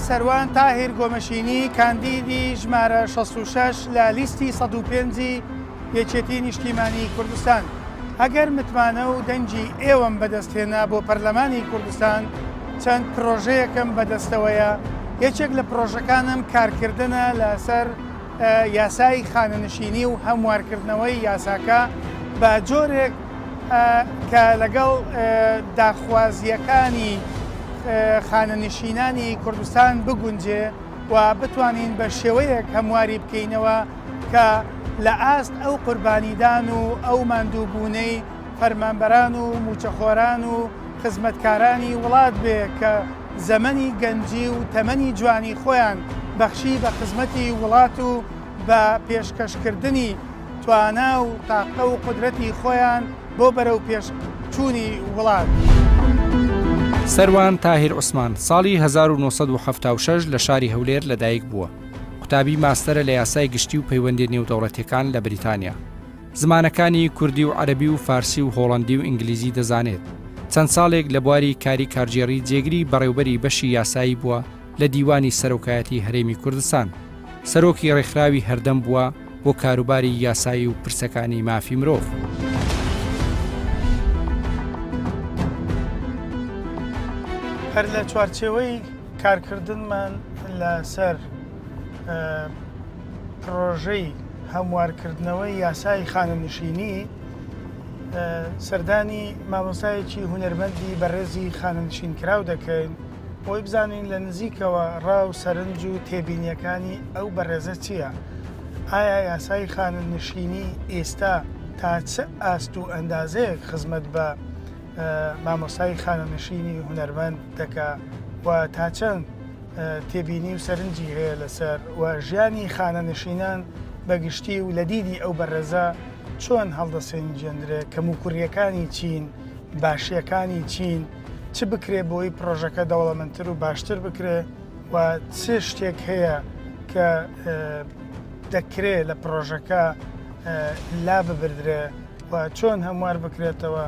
سەروان تاهیر گۆمەشینی کاندیدی ژمارە 66 لە لیستی 105 یەکێتی نیشتیمانی کوردستان. ئەگەر متمانە و دەنجی ئێوەم بەدەستهێنا بۆ پەرلەمانی کوردستان چەند پرۆژەیەکم بەدەستەوەیە. یەکێک لە پرۆژەکانم کارکردنە لەسەر یاسای خانەنشینی و هەموارکردنەوەی یاساکە بە جۆرێک کە لەگەڵ داخوازیەکانی خانەنشینانی کوردستان بگونجێ و بتوانین بە شێوەیەک هەمواری بکەینەوە کە لە ئاست ئەو قوربانیدان و ئەو ماندووبوونەی فەرمانبەران و موچەخۆران و خزمەتکارانی وڵات بێ کە زەمەنی گەنجی و تەمەنی جوانی خۆیان بەخشی بە خزمەتی وڵات و بە پێشکەشکردنی توانا و تاقە و قودرەتی خۆیان بۆ بەرەو پێشچوونی وڵات. سەروان تاهیر عوسمان ساڵی 1976 لە شاری هەولێر لەدایک بووە. قوتابی ماستەرە لە یاسای گشتی و پەیوەندی نێودەوڵەتیەکان لە بریتانیا. زمانەکانی کوردی و عەرەبی و فارسی و هۆڵەندی و ئینگلیزی دەزانێت. چەند ساڵێک لە بواری کاری کارژێڕی جێگری بەڕێوبەری بەشی یاسایی بووە لە دیوانی سەرۆکایەتی هەرێمی کوردستان. سەرۆکی ڕێکخراوی هەردەم بووە بۆ کاروباری یاسایی و پرسەکانی مافی مرۆڤ. هەر لە چوارچێوەی کارکردنمان لەسەر پرۆژەی هەموارکردنەوەی یاسای خانەنشینی سەردانی مامۆستایەکی هونەرمەندی بەڕێزی خانەنشینکراو دەکەین بۆی بزانین لە نزیکەوە ڕاو سەرنج و تێبینیەکانی ئەو بەڕێزە چییە؟ ئایا یاسای خانەنشینی ئێستا تا چ ئاست و ئەندازەیەک خزمەت بە مامۆستای خانەنشینی هونەرمەند دەکا و تا چەند تێبینی و سەرنجی هەیە لەسەر و ژیانی خانەنشینان بەگشتی و لە دیدی ئەو بەڕێزە چۆن هەڵدەسەنجێندرێ کەم و کوڕیەکانی چین، باشیەکانی چین، چ بکرێ بۆی پرۆژەکە دەوڵەمەندتر و باشتر بکرێ و چ شتێک هەیە کە دەکرێت لە پرۆژەکە لا ببردرێ و چۆن هەموار بکرێتەوە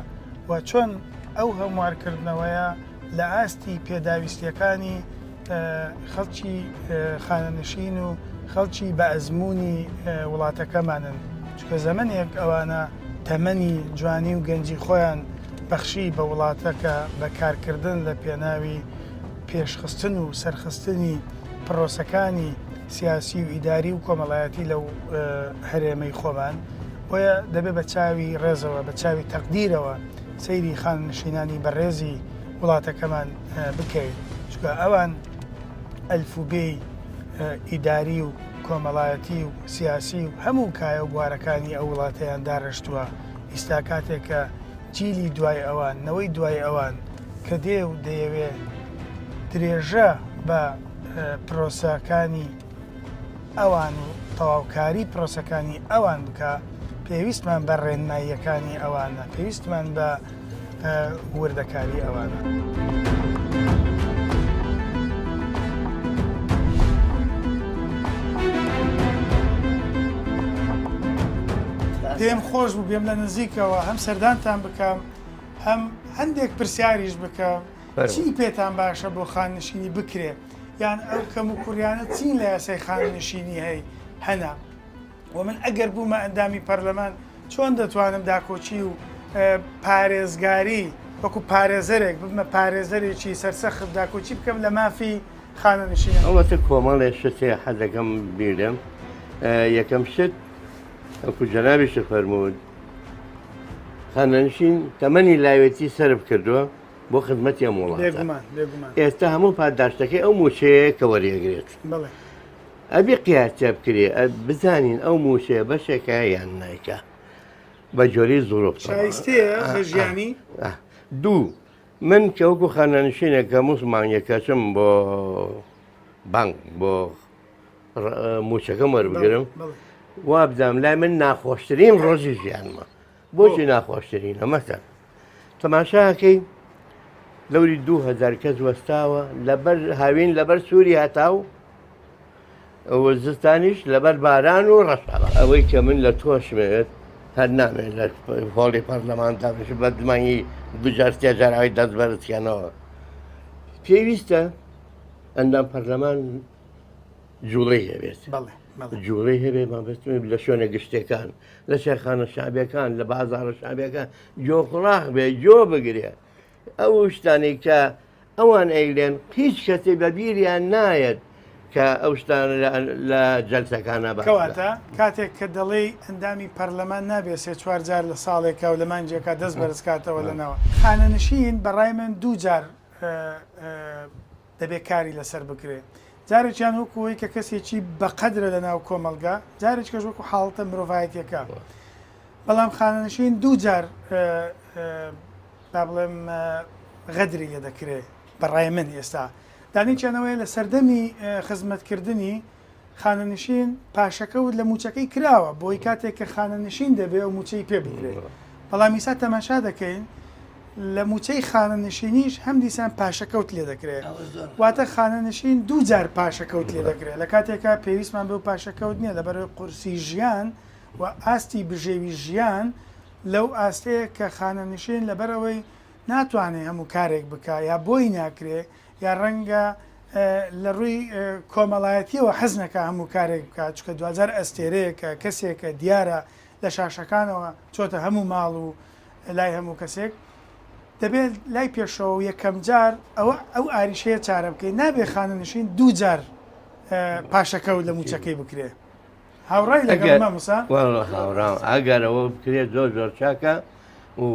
و چۆن ئەو هەموارکردنەوەیە لە ئاستی پێداویستیەکانی خەڵکی خانەنشین و خەڵکی بە ئەزمموی وڵاتەکەمانن. چکە زەمنێک ئەوانە تەمەنی جوانی و گەنجی خۆیان بەخشی بە وڵاتەکە بە کارکردن لە پێناوی پێشخستن و سەرخستنی پرۆسەکانی سیاسی و ئیداری و کۆمەڵایەتی لەو هەرێمەی خۆمان بۆیە دەبێت بە چاوی ڕێزەوە بە چاوی تەقدیرەوە سەیری خانەنشینانی بەڕێزی وڵاتەکەمان بکەیت چکە ئەوان ئەلفوبێی ئیداری و کۆمەڵایەتی و سیاسی و هەموو کایە و بوارەکانی ئەو وڵاتەیان داڕشتووە. ئیستا کاتێکە جیلی دوای ئەوان نەوەی دوای ئەوان کە دێ و دەیەوێ درێژە بە پرۆسەکانی ئەوان و تەواوکاری پرۆسەکانی ئەوان بکە پێویستمان بە ڕێنماییەکانی ئەوانە، پێویستمان بە وردەکاری ئەوانە. پێم خۆش بوو بێم لە نزیکەوە هەم سەردانتان بکەم هەم هەندێک پرسیاریش بکەم چی پێتان باشە بۆ خاننشینی بکرێ یان ئەو کەم و کوڕیانە چین لە یاسای خاننشینی هەنا و من ئەگەر بوومە ئەندامی پەرلەمان چۆن دەتوانم داکۆچی و پارێزگاری وەکو پارێزەرێک ببمە پارێزەرێکی سەرسەخت داکۆچی بکەم لە مافی خانەنشینە. ئەوەتە کۆمەڵێ شتێ حەزەکەم بیرم. یەکەم شت ئەوکو جەنابیش فەرموود خانەنشین تەمەنی لاوێتی سرف کردووە بۆ خزمەتی ئەم وڵاتە. ئێستا هەموو پاداشتەکەی ئەو موچەیە کە وەریەگرێت ئەبێ قیاسە بکرێ بزانین ئەو موچەیە بەشێکە یان نایکە بە جۆری زۆرۆ ژیانی. دوو من کەوەکو خانەنشینێکە موسمانیەکەچم بۆ بانک بۆ موچەکەم وەربگرم وا بزانم لای من ناخۆشترین ڕۆژی ژیانمە. بۆچی ناخۆشترینە؟ مەسەڵەن تەماشاکەی لەوری 2000 کەس وەستاوە لەبەر هاوین لەبەر سووری هەتاو ئەوە زستانیش لەبەر باران و ڕەشاڵە. ئەوەی کە من لە تۆشمێت هەر نامێت لە هۆڵی پەرلەماندا بش بە دمانی بجار تێجاراوی دەست بەرزکەنەوە. پێویستە ئەندام پەرلەمان جوڵەی هەبێت بەڵێ بەڵێ جوڵەی هەبێ مابستمی لە شوێنە گشتەکان لە شێخانە شابەکان لە بازارە شابەکان جۆخڵاق بێ جۆ بگرێ ئەو شتانی کە ئەوان ئەیلێن هیچ کەسێ بەبیریان نایەت کە ئەو شتانە لە جەلسەکانە بکەواتە کاتێک کە دەڵێ ئەندامی پەرلەمان نابێت سێ چوار جار لە ساڵێکە و لە مانجێکە دەست بەرزکاتەوە لەنەوە خانەنشین بەڕای من دوو جار دەبێت کاری لەسەر بکرێ جارێکیان وەکوەوەی کە کەسێکی بەقەدرە لە ناو کۆمەلگا جارێک کەش وەکو حاڵتە مرۆڤایەتیەکە بەڵام خانەنشین دوو جار با بڵێم غەدری لێ دەکرێت بەڕای من ئێستا دانیچیانەوەی لە سەردەمی خزمەتکردنی خانەنشین پاشەکەوت لە موچەکەی کراوە بۆی کاتێک کە خانەنشین دەبێت و موچەی پێ بکرێت بەڵام ئیسا تەماشا دەکەین لە موچەی خانەنشینیش هەم دیسان پاشەکەوت لێ دەکرێت واتە خانەنشین دوو جار پاشەکەوت لێ دەکرێت لە کاتێکە پێویستمان بێ و پاشەکەوت نییە لەبەرەوەی قورسی ژیان و ئاستی بژێوی ژیان لەو ئاستەیە کە خانەنشین لەبەرەوەی ناتوانێت هەموو کارێک بکە یا بۆی ناکرێ یا ڕەنگە لە ڕووی کۆمەڵایەتیەوە حەز نەکە هەموو کارێک بکات چکە 2000 ئەستێرەیەکە کەسێکە دیارە لە شاشەکانەوە چۆتە هەموو ماڵ و لای هەموو کەسێک دەبێت لای پێشەوە یەکەم جار ئەو ئاریشەیە چارە بکەین نابێ خانەنشین دوو جار پاشەکەوت لە موچەکەی بکرێ هاوڕای لەگەڵ مامۆستا هاوڕام ئەگەرەوە بکرێت زۆر چاکە و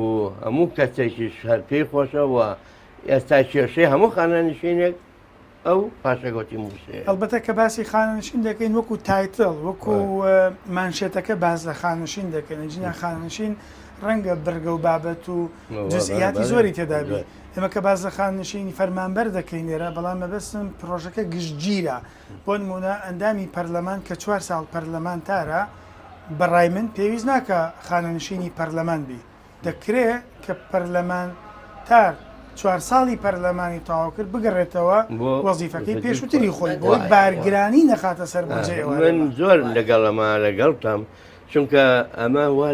هەموو کەسێکی هەر پێی خۆشەوە ئێستا کێشەی هەموو خانەنشینێک ئەو پاشەکەوتی موسێ ئەلبەتە کە باسی خانەنشین دەکەین وەکو تایتڵ وەکو مانشێتەکە باز لە خانەنشین دەکەین جینا خانەنشین ڕەنگە بەرگە و بابەت و جزئیاتی زۆری تێدابێت ئێمە کە باز لە خانەنشینی فەرمانبەر دەکەین لێرە بەڵام مەبەستم پرۆژەکە گشتگیرە بۆ نمونە ئەندامی پەرلەمان کە 4 ساڵ پەرلەمان تارە بەڕای من پێویست ناکە خانەنشینی پەرلەمان بی دەکرێت کە پەرلەمان تار 4 ساڵی پەرلەمانی تەواو کرد بگەڕێتەوە وەزیفەکەی پێشووتری خۆی بۆی بارگرانی نەخاتە سەر بەجێەوە من زۆر لەگەڵ ئەمە لەگەڵتم چونکە ئەمە وا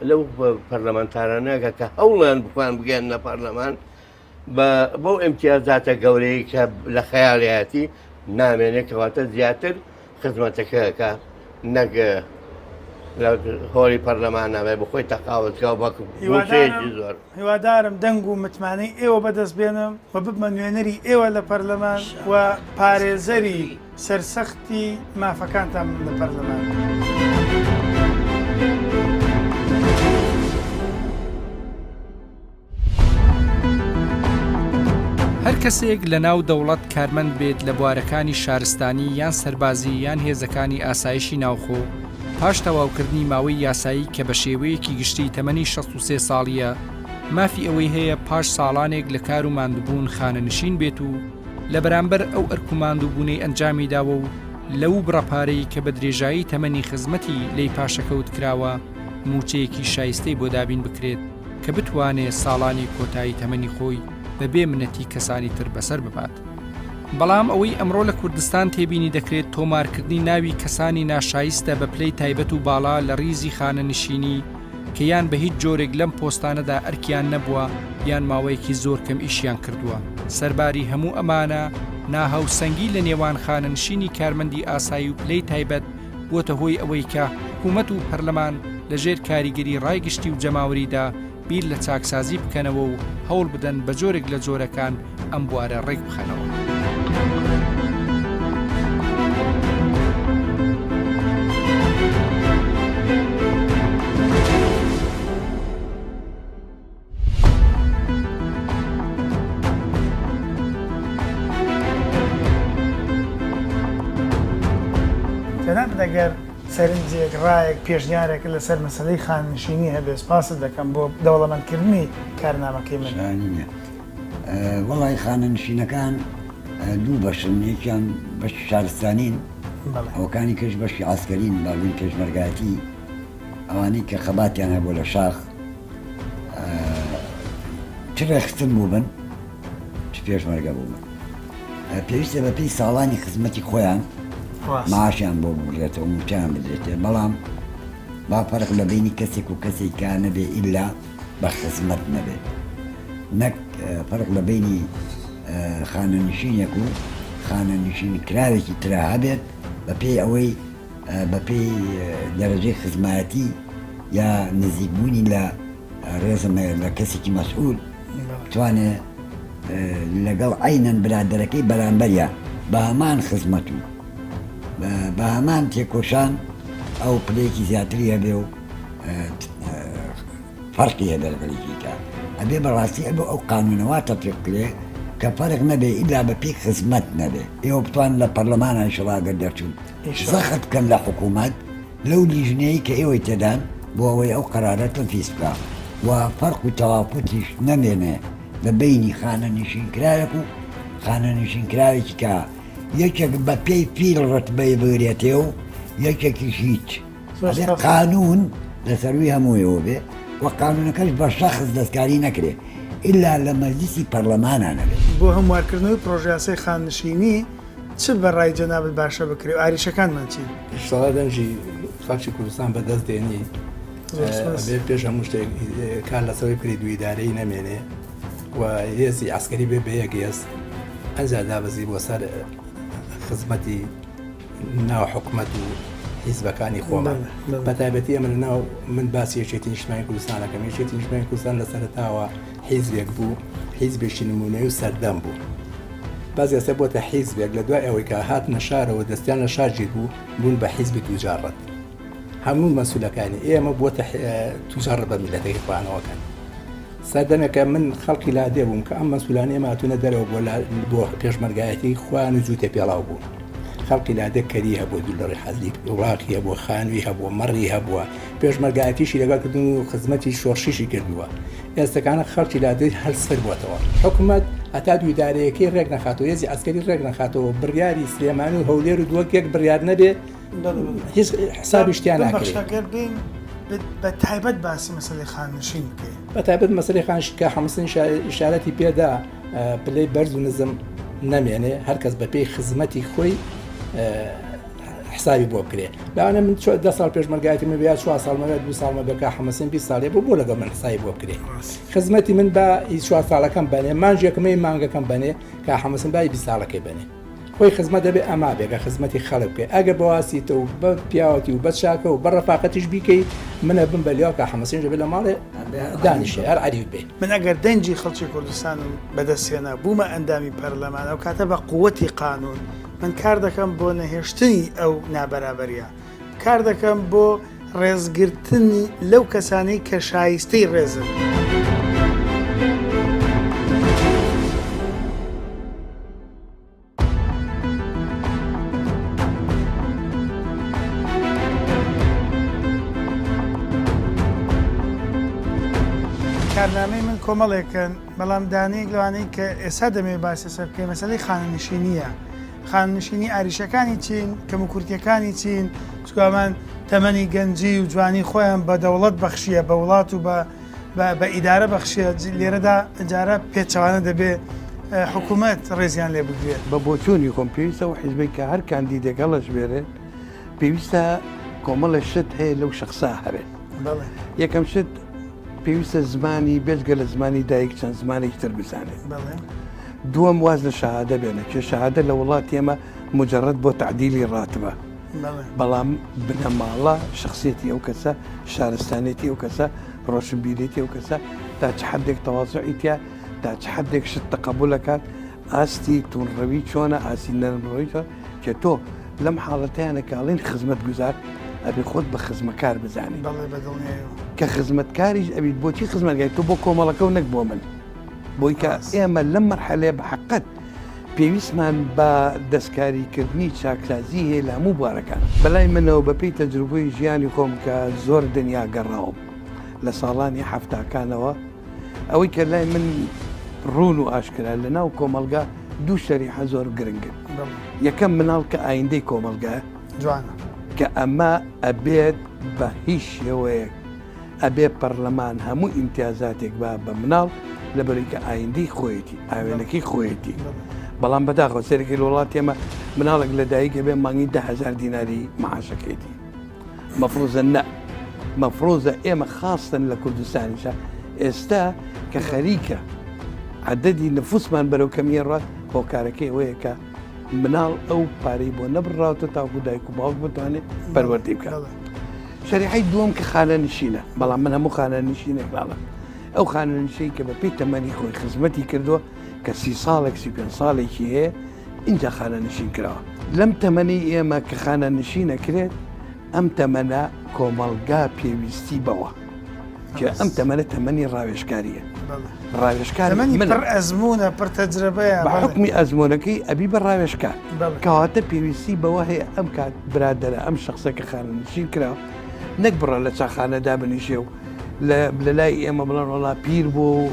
لەو پەرلەمانتارانەکە کە هەوڵیان بخوان بگەن لە پەرلەمان بۆ ئیمتیازاتە گەورەی کە لە خەیاڵیەتی نامێنێت کەواتە زیاتر خزمەتەکەکە نەک لە هۆڵی پەرلەمان نابێت بخۆی تەقاوتکە بەکوێکی زۆر هیوادارم دەنگ و متمانەی ئێوە بەدەست بێنم و ببمە نوێنەری ئێوە لە پەرلەمان و پارێزەری سەرسەختی مافەکانتان لە پەرلەمان. هەر کەسێک لە ناو دەوڵەت کارمەند بێت لە بوارەکانی شارستانی یان سەربازی یان هێزەکانی ئاسایشی ناوخۆ پاش تەواوکردنی ماوەی یاسایی کە بە شێوەیەکی گشتی تەمەنی 63 ساڵیە مافی ئەوەی هەیە پاش ساڵانێک لە کار و ماندووبوون خانەنشین بێت و لە بەرامبەر ئەو ئەرک و ماندووبوونەی ئەنجامی داوە و لەو بڕەپارەی کە بە درێژایی تەمەنی خزمەتی لی پاشەکەوت کراوە موچەیەکی شایستەی بۆ دابین بکرێت کە بتوانێت ساڵانی کۆتایی تەمەنی خۆی بەبێ منەتی کەسانی تر بەسەر ببات. بەڵام ئەوەی ئەمڕۆ لە کوردستان تێبینی دەکرێت تۆمارکردنی ناوی کەسانی ناشایستە بە پلەی تایبەت و باڵا لە ڕیزی خانەنشینی کە یان بە هیچ جۆرێک لەم پۆستانەدا ئەرکیان نەبووە یان ماوەیەکی زۆر کەم ئیشیان کردووە. سەرباری هەموو ئەمانە ناهاوسەنگی لە نێوان خانەنشینی کارمەندی ئاسایی و پلەی تایبەت بۆتە هۆی ئەوەی کە حکوومەت و پەرلەمان لەژێر کاریگەری ڕایگشتی و جەماوەریدا بیر لە چاکسازی بکەنەوە و هەوڵ بدەن بە جۆرێک لە جۆرەکان ئەم بوارە ڕێک بخەنەوە. جەناب دەگەر سەرنجێک ڕایەک پێشنیارێک لەسەر مەسەلەی خانەنشینی هەبێ سپاست دەکەم بۆ دەوڵەمەندکردنی کارنامەکەی من. وەڵی خانەنشینەکان دوو بەشن یەکیان بەش شارستانین ئەوەکانی کەش بەشی ئاسکەرین باڵین پێشمەرگایەتی ئەوانەی کە خەباتیان هەبوو لە شاخ چ ڕێخستن بوو بن چ پێشمەرگە بوو بن پێویستە بە پێی ساڵانی خزمەتی خۆیان ماشیان بۆ بگرێتەوە موچیان بدرێتێ بەڵام با فەرق لە بینی کەسێک و کەسێکە نەبێ ئیلا بە خزمەت نەبێت نەک فەرق لە بینی خانەنشینێک و خانە نشین کراوێکی ترا هەبێت بە پێی ئەوەی بە پێی دەرەجەی خزمەتی یا نزیکبوونی لە ڕێزمە لە کەسێکی مەسئول توانێت لەگەڵ عینەن برادەرەکەی بەرامبەریە بە هەمان خزمەت و بە هەمان تێکۆشان ئەو پلەیەکی زیاتری هەبێ و فەرقی هەبێ لەگەڵێکی کە ئەبێ بەڕاستی ئەبێ ئەو قانونەوە تەطبیق بکرێ کە فەرق نەبێ ئیلا بە پێی خزمەت نەبێ ئێوە بتوان لە پەرلەمانە ئینشەڵا دەرچوون زەخت بکەن لە حکوومەت لەو لیژنەیە کە ئێوەی تێدان بۆ ئەوەی ئەو قەرارە تەنفیز بکە و فەرق و تەواپوتیش نەمێنێ لە بینی خانە نشینکراوێک و خانە نشینکراوێکی کە یەکێک بە پێی فیل ڕەتبەی بگرێتێ و یەکێکیش هیچ قانون لەسەروی هەموویەوە بێ و قانونەکەش بە شەخص دەستکاری نەکرێ ئللا لە مەجلیسی پەرلەمانە نەبێت بۆ هەموارکردنەوەی پرۆژیاسەی خاننشینی چ بەڕای جەنابەت باشە بکرێ و ئاریشەکانمان چی؟ ئینشاڵڵا دەنجی خەڵکی کوردستان بەدەست دێنی بێ پێش هەموو شتێک کار لەسەوەی پری دوویدارەی نەمێنێ و هێزی عسکەری بێ بە یەک هێز ئەنجا دابەزی بۆ سەر خزمەتی ناو حکومەت و حیزبەکانی خۆمان بە تایبەتی ئەمە ناو من باسی یەکێتی نیشتیمانی کوردستانەکەم یەکێتی نیشتیمانی کوردستان لە سەرەتاوە حیزبێک بوو حیزبێکی نمونەی و سەردەم بوو بعضی ئەستا بۆتە حیزبێک لە دوای ئەوەی کە هات نەشارەوە دەستیان لە شارجی بوو بوون بە حیزبی توجارڕەت هەموو مەسئولەکانی ئێمە بۆتە توجارڕەت بە میلەتەکەی خۆیانەوەکەن سەردەمێکە من خەڵکی لادێ بووم کە ئەم مەسئولانە ئێمە هاتوونە دەرەوە بۆ پێشمەرگایەتی خۆیان و جووتێ پێڵاو بوون خەڵکی لادێ کەری هەبووە دوولەڕی حەزلی وڵاقی هەبووە خانووی هەبووە مەڕی هەبووە پێشمەرگایەتیشی لەگەڵ کردن و خزمەتی شۆڕشیشی کردووە ئێستەکانە خەڵکی لادەی هەلسەر بووەتەوە حکوومەت هەتا دوویدارەیەکەی ڕێک نەخاتەوە هێزی عەسکەری ڕێک نەخاتەوە بڕیاری سلێمانی و هەولێر و دووەکێک بڕیار نەبێ هیچ حسابی شتیان ناکرێت بە تایبەت باسی مەسەلەی خاننشین بکەین بە تایبەت مەسەلەی خانشکە هەمسن ئیشارەتی پێدا پلەی بەرز و نزم نەمێنێ هەرکەس بە پێی خزمەتی خۆی حسابی بۆ بکرێ لاوانە من 10 ساڵ پێشمەرگایەتی من بیا 4 ساڵمە 2 ساڵمە بەکە حمەسن 20 ساڵێ بۆ لەگەڵ من حسابی بۆ بکرێ خزمەتی من بە 4 ساڵەکەم بنێ مانجێکمەی مانگەکەم بنێ کە حمەسن بای 20 ساڵەکەی بنێ خۆی خزمەت دەبێ ئەما بێگە خزمەتی خەڵک بکەی ئەگە بەواسیتە و بە پیاوەتی و بە چاکە و بە ڕەفاقەتیش بیکەی منە بم بە لیاو کە حمەسن دەبێت لە ماڵێ دانیشێ هەر عەریت بێ من ئەگەر دەنجی خەڵکی کوردستان بەدەستێنا بوومە ئەندامی پەرلەمان ئەو کاتە بە قووەتی قانون من کار دەکەم بۆ نەهێشتنی ئەو نابەرابەریە کار دەکەم بۆ ڕێزگرتنی لەو کەسانەی کە شایستەی ڕێزن کارنامەی من کۆمەڵێکن بەڵام دانەیەک لەوانەیە کە ئێستا دەمێ باسی سەر بکەین مەسەلەی خانەنشینیە خاننشینی ئاریشەکانی چین کەموکورتیەکانی چین چکامان تەمەنی گەنجی و جوانی خۆیان بە دەوڵەت بەخشیە بە وڵات و بە ئیدارە بەخشیە لێرەدا جارە پێچەوانە دەبێ حکوومەت ڕێزیان لێ بگرێت بە بۆچوونی خۆم پێویستە و حیزبی کە هەر کاندیدەکەڵش بێرێت پێویستە کۆمەڵە شت هەیە لەو شخصا هەبێت یەکەم شت پێویستە زمانی بێزگە لە زمانی دایک چەند زمانێکی تر بزانێت دووەم واز لە شەهادە بێنە کە شەهادە لە وڵاتی ئێمە مجرد بۆ تعدیلی ڕاتبە بەڵام بنەماڵە شخصێتی ئەو کەسە شارستانێتی ئەو کەسە ڕۆشنبیرێتی ئەو کەسە تا چ حدێک تەواضعیتە تا چ حدێک شت تەقبولەکات ئاستی توونڕەوی چۆنە ئاسی نەرمڕەوی چۆن کە تۆ لەم حاڵەتیانە کاڵین خزمەت گوزار ئەبێ خۆت بە خزمەکار بزانی کە خزمەتکاریش ئەبیت بۆچی خزمەتگای تۆ بۆ کۆمەڵەکە و نەک بۆ من بۆی کە ئێمە لەم مەرحەلەیە بە حەقەت پێویستمان بە دەستکاریکردنی چاکسازی هەیە لە هەموو بوارەکان بەلای منەوە بەپێی تەجروبەی ژیانی خۆم کە زۆر دنیا گەڕاوم لە ساڵانی حەفتاکانەوە ئەوەی کە لای من ڕوون و ئاشکرا لە ناو کۆمەلگا دوو شەریحە زۆر گرنگن یەکەم مناڵ کە ئایندەی کۆمەلگایە جوانە کە ئەمە ئەبێت بە هیچ شێوەیەک ئەبێ پەرلەمان هەموو ئیمتیازاتێک بە مناڵ لەبەری کە ئایندەی خۆیەتی ئاوێنەکەی خۆیەتی بەڵام بەداخەوە سەرێکی لە وڵاتی ئێمە مناڵێک لە دایکە بێ مانگی 10,000 دیناری معاشەکەیتی مەفروزە نە مەفروزە ئێمە خاستن لە کوردستانیشە ئێستا کە خەریکە عەدەدی نفوسمان بەرەو کەمیە ڕات هۆکارەکەی ئەوەیە کە مناڵ ئەو پارەی بۆ نەبڕاوتە تاکو دایک و باوک بتوانێت پەروەردەی بکات. شەریحەی دووەم کە خانە نشینە، بەڵام من هەموو خانە نشینێک ناڵە. ئەو خانە نشین کە بە پێی تەمەنی خۆی خزمەتی کردووە کە 30 ساڵێک 35 ساڵێکی هەیە اینجا خانە نشین کراوە. لەم تەمەنی ئێمە کە خانە نشینەکرێت ئەم تەمەنە کۆمەڵگا پێویستی بەوە کە ئەم تەمەنە تەمەنی ڕاوێژکاریە. ڕاوێژکار پڕ ئەزمونە پڕ تەجربەیە بە حکمی ئەزمونەکەی ئەبی بە ڕاوێژکار کەواتە پێویستی بەوە هەیە ئەم کات برادەرە ئەم شخصەکە خانە نشین کراوە نەک بڕە لە چاخانەدا بنیشێ و لە لای ئێمە بڵێن وەڵا پیر بوو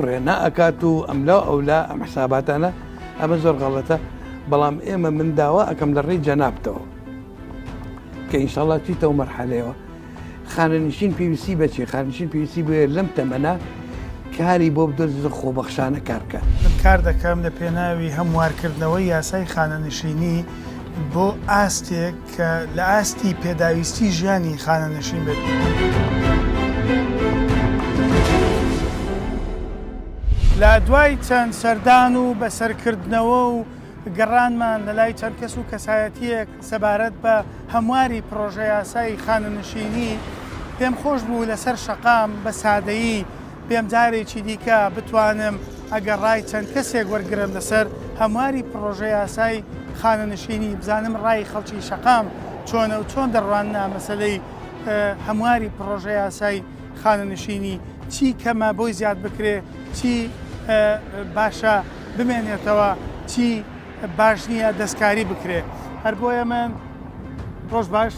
ڕێنا ئەکات و ئەملا ئەولا ئەم حساباتانە ئەمە زۆر غەڵەتە. بەڵام ئێمە من داوا ئەەکەم لە ڕێی جەنابتەوە کە ئینشاڵڵا چیتەوە مەرحەلەیەوە خانەنشین پێویستی بەچێ خانشین پێویستی بێ لەم تەمەنا کاری بۆ بدۆ خۆبەخشانە کارکە. من کار دەکەم لە پێناوی هەموارکردنەوەی یاسای خانەنشینی بۆ ئاستێک کە لە ئاستی پێداویستی ژیانی خانەنشین بێت. لە دوای چەند سەردان و بەسەرکردنەوە و گەڕانمان لە لای چەند کەس و کەسایەتیەک سەبارەت بە هەمواری پرۆژە یاسای خانەنشینی پێم خۆش بوو لەسەر شەقام بە سادەیی پێم جارێکی دیکە بتوانم ئەگەڕای چەند کەسێک وەرگرم لەسەر هەمواری پرۆژە یاسای خانەنشینی بزانم ڕای خەڵکی شەقام چۆنە و چۆن دەڕواننا مەسەلەی هەمواری پرۆژە یاسای خانەنشینی چی کەمە بۆی زیاد بکرێ چی باشە بمێنێتەوە چی باش نییە دەستکاری بکرێ. هەر بۆیە من ڕۆژ باش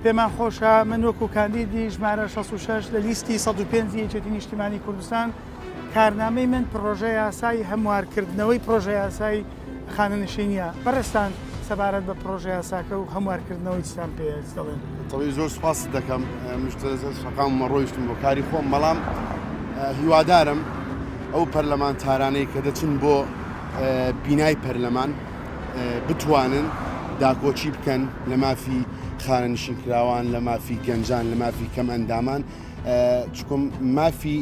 پێمان خۆشە من وەکو کاندیدی ژمارە 66 لە لیستی 105 یەکێتی نیشتیمانی کوردستان کارنامەی من پرۆژە یاسای هەموارکردنەوەی پرۆژە یاسای خانەنشینیە. بەڕێستان سەبارەت بە پرۆژە یاساکە و هەموارکردنەوەی چیتان پێ دەڵێن؟ تەڵی زۆر سوپاس دەکەم شەقاممە ڕۆیشتم بۆ کاری خۆم بەڵام هیوادارم ئەو پەرلەمانتارانەی کە دەچن بۆ بینای پەرلەمان بتوانن داکۆچی بکەن لە مافی خانەنشین کراوان لە مافی گەنجان لە مافی کەم ئەندامان چکم مافی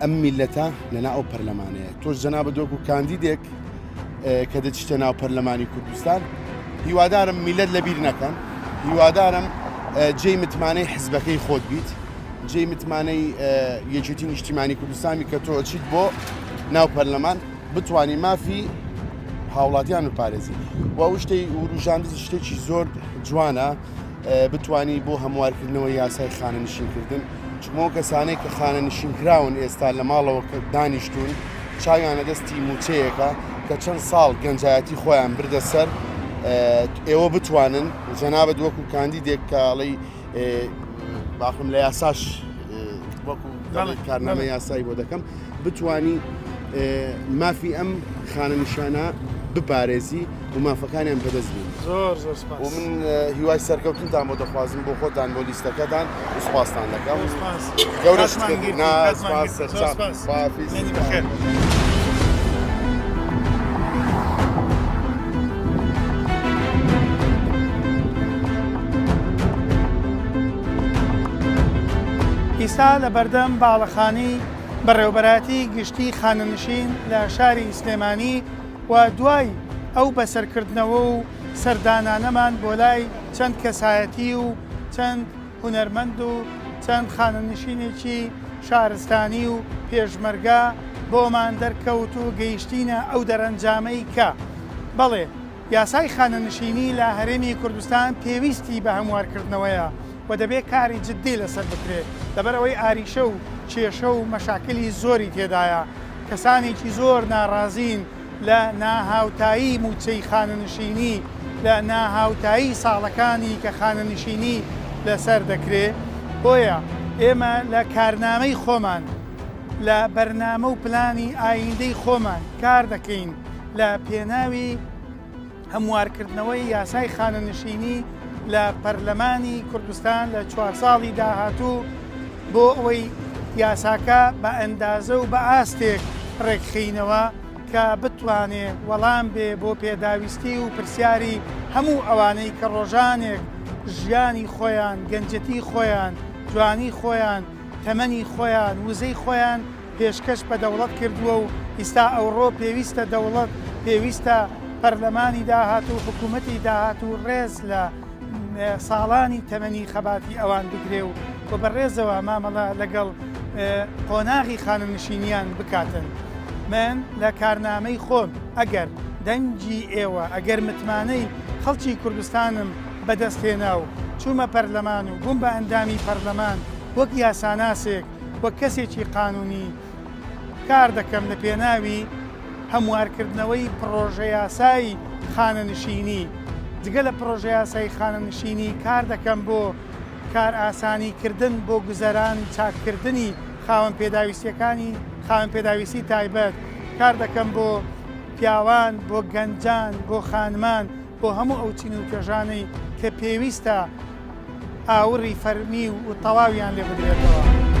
ئەم میلەتە لەنا ئەو پەرلەمانەیە. تۆش جەنابە دۆکو کاندیدێک کە دەچیتە ناو پەرلەمانی کوردستان هیوادارم میلەت لەبیر نەکەن هیوادارم جێی متمانەی حزبەکەی خۆت بیت جێی متمانەی یەکێتی نیشتیمانی کوردستانی کە تۆ ئەچیت بۆ ناو پەرلەمان بتوانی مافی هاوڵاتیان و پارێزی و ئەو شتەی وروژاندز شتێکی زۆر جوانە بتوانی بۆ هەموارکردنەوە یاسای خانەنشینکردن چمەوە کەسانەی کە خانەنشینکراون ئێستا لە ماڵەوە دانیشتون چاویانە دەستی موچەیەکە کە چەند ساڵ گەنجایەتی خۆیان بردە سەر ئێوە بتوانن جەنابەت وەکو کاندیدێک کاڵی باخم لە یاساش وەکو کارنامە یاسایی بۆ دەکەم بتوانی مافی ئەم خانەنشانە بپارێزی و مافەکانیان بەدەستبین. زۆر زۆر سپاس. و من هیوای سەرکەوتنتان بۆ دەخوازم بۆ خۆتان بۆ لیستەکەتان و سوپاستان دەکەم. گەورە بخێر. ئێستا لە بەردەم باڵەخانی بەڕێوەبەراتی گشتی خانەنشین لە شاری سلێمانی و دوای ئەو بەسەرکردنەوە و سەردانانەمان بۆ لای چەند کەسایەتی و چەند هونەرمەند و چەند خانەنشینێکی شارستانی و پێشمەرگە بۆمان دەرکەوت و گەیشتینە ئەو دەرەنجامەی کە بەڵێ یاسای خانەنشینی لە هەرێمی کوردستان پێویستی بە هەموارکردنەوەیە و دەبێت کاری جددی لەسەر بکرێت لەبەرەوەی ئاریشە و کێشە و مەشاکلی زۆری تێدایە کەسانێکی زۆر ناڕازین لە ناهاوتایی موچەی خانەنشینی لە ناهاوتایی ساڵەکانی کە خانەنشینی لەسەر دەکرێت بۆیە ئێمە لە کارنامەی خۆمان لە بەرنامە و پلانی ئایندەی خۆمان کار دەکەین لە پێناوی هەموارکردنەوەی یاسای خانەنشینی لە پەرلەمانی کوردستان لە 4 ساڵی داهاتوو بۆ ئەوەی یاساکە بە ئەندازە و بە ئاستێک ڕێکخینەوە کە بتوانێت وەڵام بێ بۆ پێداویستی و پرسیاری هەموو ئەوانەی کە ڕۆژانێک ژیانی خۆیان گەنجەتی خۆیان جوانی خۆیان تەمەنی خۆیان وزەی خۆیان پێشکەش بە دەوڵەت کردووە و ئێستا ئەوڕۆ پێویستە دەوڵەت پێویستە پەرلەمانی داهات و حکوومەتی داهات و ڕێز لە ساڵانی تەمەنی خەباتی ئەوان بگرێ و بەڕێزەوە مامەڵە لەگەڵ قۆناغی خانەنشینیان بکاتن. من لە کارنامەی خۆم ئەگەر دەنجی ئێوە ئەگەر متمانەی خەڵکی کوردستانم بەدەستهێنا و چوومە پەرلەمان و بووم بە ئەندامی پەرلەمان وەک یاساناسێک وەک کەسێکی قانونی کار دەکەم لە پێناوی هەموارکردنەوەی پرۆژە یاسایی خانەنشینی. جگە لە پرۆژە یاسایی خانەنشینی کار دەکەم بۆ کار ئاسانیکردن بۆ گوزەران چاککردنی خاوەن پێداویستیەکانی خاوەن پێداویستی تایبەت، کار دەکەم بۆ پیاوان، بۆ گەنجان، بۆ خانمان، بۆ هەموو ئەو چین و کێژانەی کە پێویستە ئاوڕی فەرمی و تەواویان لێ بدرێتەوە.